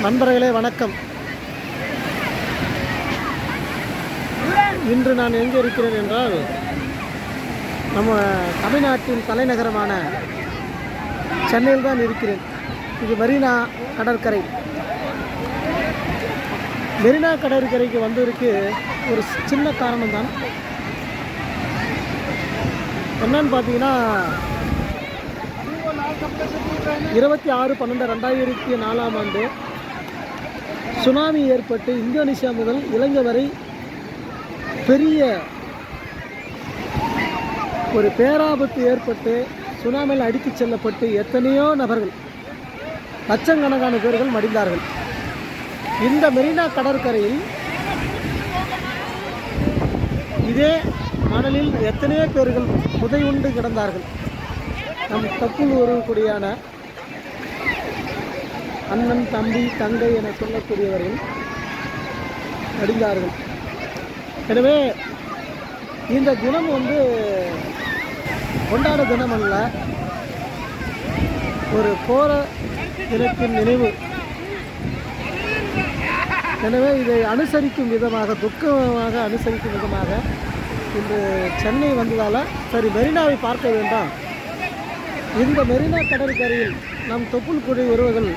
நண்பர்களே வணக்கம். இன்று நான் எங்கே இருக்கிறேன் என்றால், நம்ம தமிழ்நாட்டின் தலைநகரமான சென்னையில் தான் இருக்கிறேன். இது மெரினா கடற்கரை. மெரினா கடற்கரைக்கு வந்ததற்கு ஒரு சின்ன காரணம் தான். என்னன்னு பார்த்தீங்கன்னா, 26/12/2004 சுனாமி ஏற்பட்டு இந்தோனேசியா முதல் இலங்கை வரை பெரிய ஒரு பேராபத்து ஏற்பட்டு சுனாமியில் அடித்துச் செல்லப்பட்டு எத்தனையோ நபர்கள், லட்சக்கணக்கான பேர்கள் மடிந்தார்கள். இந்த மெரினா கடற்கரையில் இதே மணலில் எத்தனையோ பேர்கள் புதையுண்டு கிடந்தார்கள். நம் தப்புள் ஒருவக்கூடியான அண்ணன், தம்பி, தங்கை என சொல்லக்கூடியவர்கள் மடிந்தார்கள். எனவே இந்த தினம் கொண்டாட தினம் அல்ல, ஒரு போர தினத்தின் நினைவு. எனவே இதை அனுசரிக்கும் விதமாக, துக்கமாக அனுசரிக்கும் விதமாக இன்று சென்னை வந்ததால் சரி மெரினாவை பார்க்க வேண்டாம். இந்த மெரினா கடற்கரையில் நம் தொப்புள் குடி உறவுகள்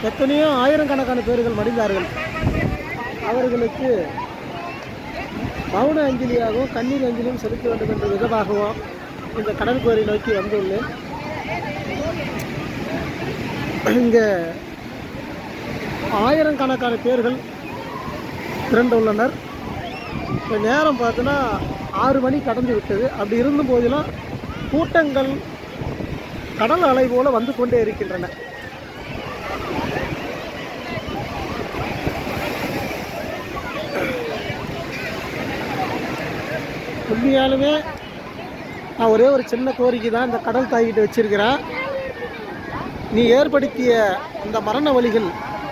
எத்தனையோ ஆயிரக்கணக்கான பேர்கள் மடிந்தார்கள். அவர்களுக்கு மௌன அஞ்சலியாகவும் கண்ணீர் அஞ்சலியும் செலுத்த வேண்டும் என்ற விதமாகவும் இந்த கடற்கரை நோக்கி வந்துள்ளேன். இங்கே ஆயிரக்கணக்கான பேர்கள் திரண்டுள்ளனர். இப்போ நேரம் பார்த்தோன்னா 6 மணி கடந்து விட்டது. அப்படி இருந்தும் போதிலும் கூட்டங்கள் கடல் அலை போல வந்து கொண்டே இருக்கின்றன. உண்மையாலுமே நான் ஒரே ஒரு சின்ன கோரிக்கை தான் இந்த கடல் தாய்கிட்ட வச்சிருக்கிறேன். நீ ஏற்படுத்திய அந்த மரண வலிகள்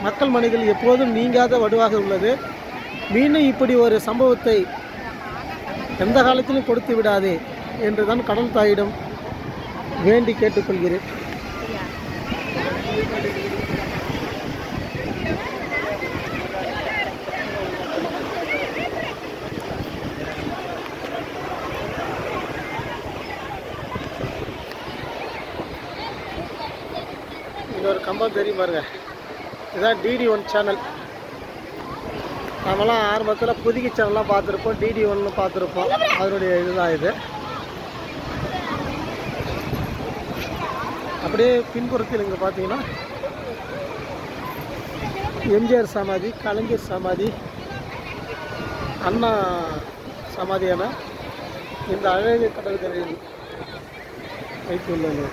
மக்கள் மனதில் எப்போதும் நீங்காத வடுவாக உள்ளது. மீண்டும் இப்படி ஒரு சம்பவத்தை எந்த காலத்திலும் கொடுத்து விடாதே என்று தான் கடல் தாயிடம் வேண்டி கேட்டுக்கொள்கிறேன். இன்னொரு கம்பம் தெரியும் பாருங்க, இதுதான் DD1 சேனல். நம்மளாம் ஆரம்பத்தில் புதுகி சேனல்லாம் பார்த்துருப்போம், DD1 பார்த்துருப்போம். அதனுடைய இதுதான் இது. அப்படியே பின்புறத்தில் இங்கே பார்த்தீங்கன்னா எம்ஜிஆர் சமாதி, கலைஞர் சமாதி, அண்ணா சமாதியான இந்த அழகு கடற்கரையில் வைத்துள்ளது.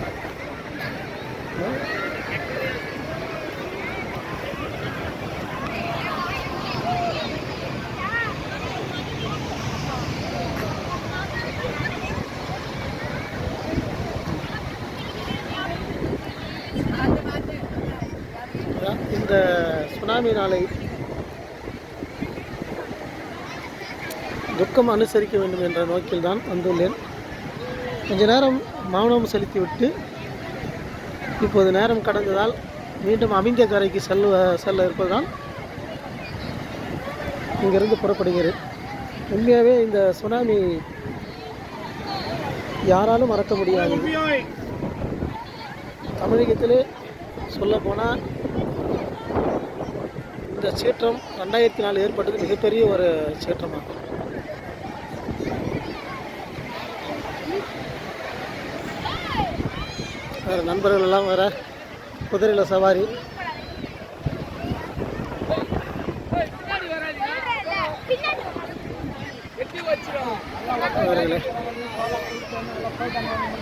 இந்த சுனாமி நாளை துக்கம் அனுசரிக்க வேண்டும் என்ற நோக்கில் தான் வந்துள்ளேன். கொஞ்ச நேரம் மௌனம் செலுத்திவிட்டு இப்போது நேரம் கடந்ததால் மீண்டும் அமைந்த கரைக்கு செல்ல இருப்பதுதான் இங்கிருந்து புறப்படுகிறேன். உண்மையாகவே இந்த சுனாமி யாராலும் மறக்க முடியாது. தமிழகத்திலே சொல்லப்போனால் இந்த சீற்றம் 2004 ஏற்பட்டது மிகப்பெரிய ஒரு சீற்றமாகும். வேறு நண்பர்கள் எல்லாம் வேறு குதிரையில் சவாரி.